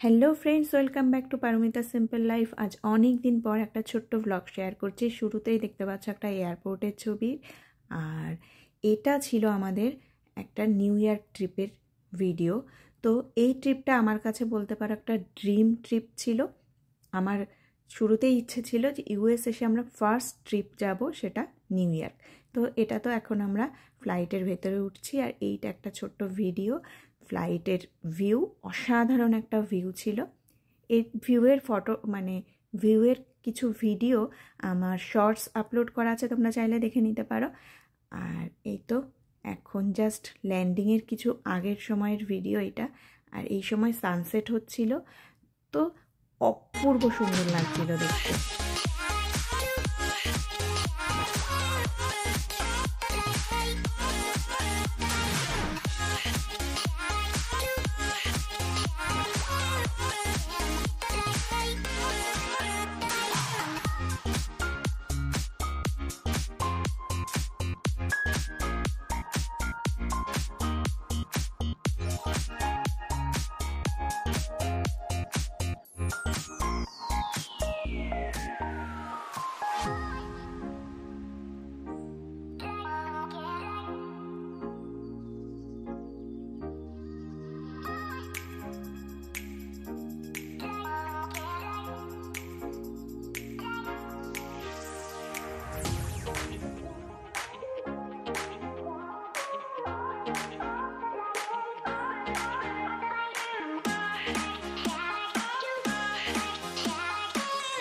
Hello friends, welcome back to Paromita simple life. আজ অনেক দিন পর একটা ছোট্ট ব্লগ শেয়ার করছি। শুরুতেই দেখতে পাচ্ছ একটা এয়ারপোর্টের ছবি, আর এটা ছিল আমাদের একটা নিউ ইয়ার ট্রিপের ভিডিও। তো এই ট্রিপটা আমার কাছে বলতে পারো একটা ড্রিম ট্রিপ ছিল। আমার শুরুতেই ইচ্ছে ছিল যে ইউএস এসে আমরা ফার্স্ট ট্রিপ যাব, সেটা নিউ ইয়র্ক। তো এটা তো এখন আমরা ফ্লাইটের ভেতরে উঠছি, আর এইটা একটা ছোট্ট ভিডিও। ফ্লাইটের ভিউ অসাধারণ একটা ভিউ ছিল। এই ভিউয়ের ফটো ভিউয়ের কিছু ভিডিও আমার শর্টস আপলোড করা আছে, তোমরা চাইলে দেখে নিতে পারো। আর এই তো এখন জাস্ট ল্যান্ডিংয়ের কিছু আগের সময়ের ভিডিও এটা। আর এই সময় সানসেট হচ্ছিল, তো অপূর্ব সুন্দর লাগছিল দেখতে।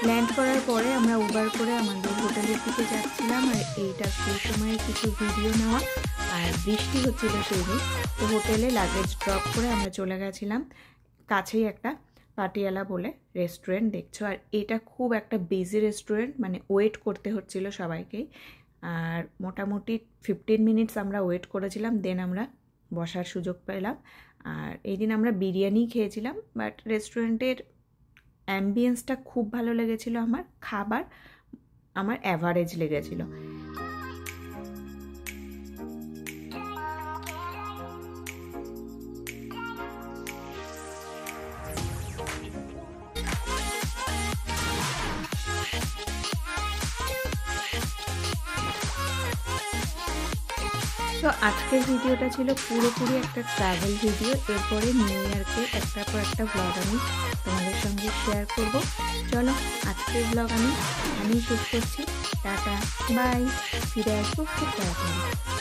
ল্যান্ড করার পরে আমরা উবার করে আমাদের হোটেলের দিকে যাচ্ছিলাম, আর এইটা সেই সময়ের কিছু ভিডিও নেওয়া। আর বৃষ্টি হচ্ছিল সেই দিন, তো হোটেলে লাগেজ ড্রপ করে আমরা চলে গেছিলাম কাছেই একটা পাটিয়ালা বলে রেস্টুরেন্ট, দেখছো। আর এটা খুব একটা বিজি রেস্টুরেন্ট, ওয়েট করতে হচ্ছিল সবাইকেই। আর মোটামুটি 15 মিনিটস আমরা ওয়েট করেছিলাম, দেন আমরা বসার সুযোগ পেলাম। আর এই দিন আমরা বিরিয়ানি খেয়েছিলাম, বাট রেস্টুরেন্টের অ্যাম্বিয়েন্সটা খুব ভালো লেগেছিল আমার। খাবার আমার অ্যাভারেজ লেগেছিল। তো আজকের ভিডিওটা ছিল পুরোপুরি একটা ট্রাভেল ভিডিও। এরপরে নিউ ইয়ারকে একটার পর একটা ব্লগ আমি তোমাদের সঙ্গে শেয়ার করব। চলো, আজকের ব্লগ আমি এখানেই শেষ করছি। Tata, bye. ফিরে আসবো খুব তাড়াতাড়ি।